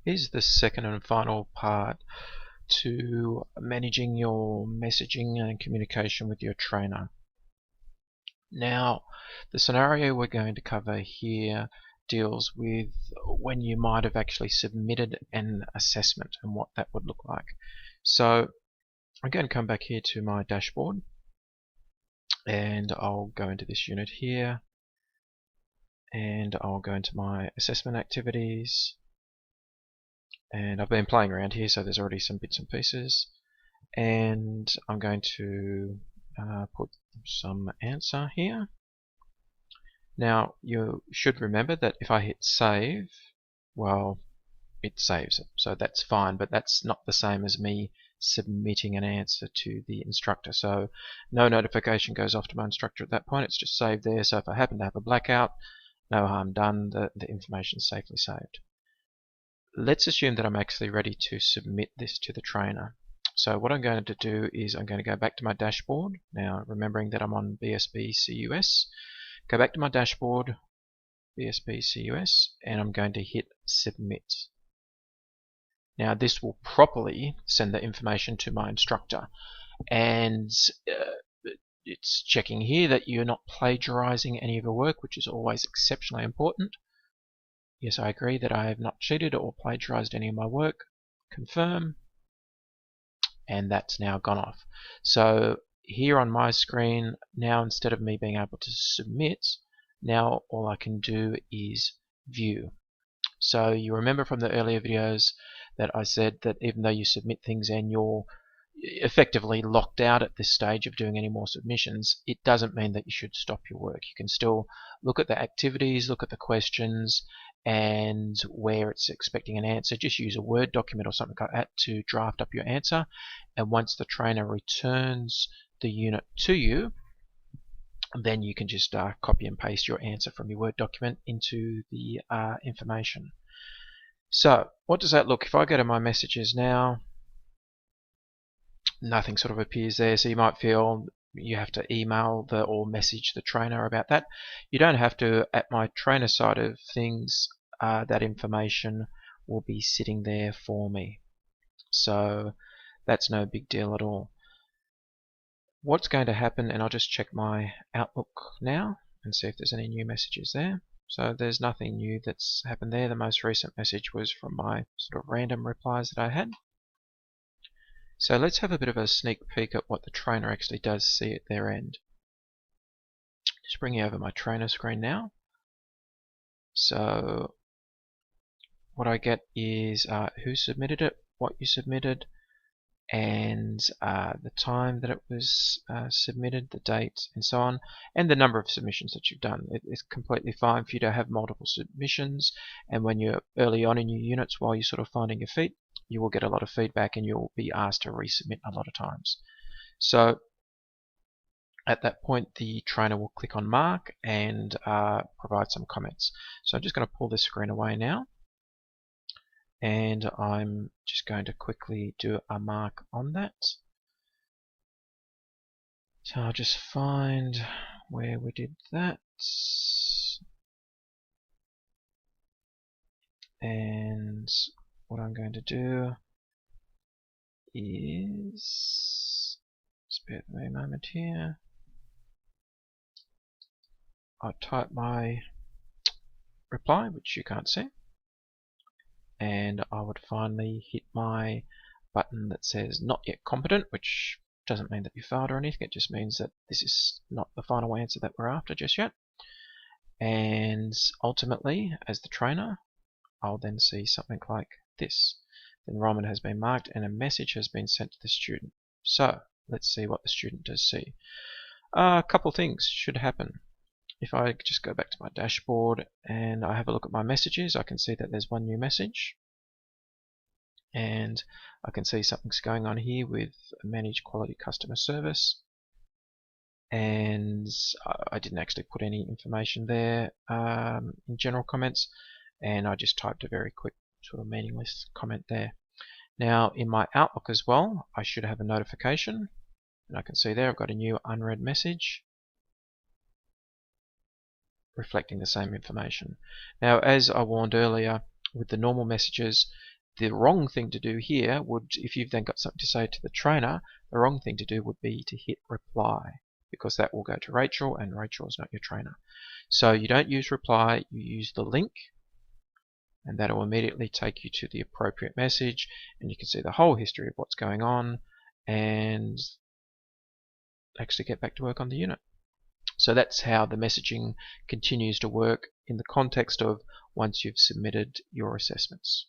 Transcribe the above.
Here's the second and final part to managing your messaging and communication with your trainer. Now, the scenario we're going to cover here deals with when you might have actually submitted an assessment and what that would look like. So I'm going to come back here to my dashboard and I'll go into this unit here and I'll go into my assessment activities. And I've been playing around here, so there's already some bits and pieces. And I'm going to put some answer here. Now, you should remember that if I hit save, well, it saves it. So that's fine, but that's not the same as me submitting an answer to the instructor. So no notification goes off to my instructor at that point. It's just saved there. So if I happen to have a blackout, no harm done. The information is safely saved. Let's assume that I'm actually ready to submit this to the trainer. So what I'm going to do is I'm going to go back to my dashboard. Now, remembering that I'm on BSB CUS, go back to my dashboard, BSB CUS, and I'm going to hit submit. Now, this will properly send the information to my instructor, and it's checking here that you're not plagiarizing any of your work, which is always exceptionally important. Yes, I agree that I have not cheated or plagiarized any of my work. Confirm. And that's now gone off. So here on my screen, now instead of me being able to submit, now all I can do is view. So you remember from the earlier videos that I said that even though you submit things and you're effectively locked out at this stage of doing any more submissions, it doesn't mean that you should stop your work. You can still look at the activities, look at the questions, and where it's expecting an answer. Just use a Word document or something like that to draft up your answer. And once the trainer returns the unit to you, then you can just copy and paste your answer from your Word document into the information. So what does that look? If I go to my messages now, nothing sort of appears there, so you might feel you have to email or message the trainer about that. You don't have to. At my trainer side of things, that information will be sitting there for me, so that's no big deal at all. What's going to happen, and I'll just check my Outlook now and see if there's any new messages there. So there's nothing new that's happened there. The most recent message was from my sort of random replies that I had. So let's have a bit of a sneak peek at what the trainer actually does see at their end. Just bringing over my trainer screen now. So what I get is who submitted it, what you submitted, and the time that it was submitted, the date, and so on, and the number of submissions that you've done. It's completely fine for you to have multiple submissions, and when you're early on in your units while you're sort of finding your feet, you will get a lot of feedback and you'll be asked to resubmit a lot of times. So at that point, the trainer will click on mark and provide some comments. So I'm just going to pull this screen away now, and I'm just going to quickly do a mark on that. So I'll just find where we did that, and what I'm going to do is, just bear with me a moment here, I'll type my reply, which you can't see, and I would finally hit my button that says not yet competent, which doesn't mean that you failed or anything. It just means that this is not the final answer that we're after just yet. And ultimately, as the trainer, I'll then see something like this. The enrollment has been marked and a message has been sent to the student. So let's see what the student does see. A couple things should happen. If I just go back to my dashboard and I have a look at my messages, I can see that there's one new message. And I can see something's going on here with manage quality customer service. And I didn't actually put any information there in general comments, and I just typed a very quick sort of meaningless comment there. Now in my Outlook as well, I should have a notification, and I can see there I've got a new unread message reflecting the same information. Now, as I warned earlier, with the normal messages, The wrong thing to do here would, if you've then got something to say to the trainer, the wrong thing to do would be to hit reply, because that will go to Rachel, and Rachel is not your trainer. So you don't use reply, you use the link, and that will immediately take you to the appropriate message, and you can see the whole history of what's going on and actually get back to work on the unit. So that's how the messaging continues to work in the context of once you've submitted your assessments.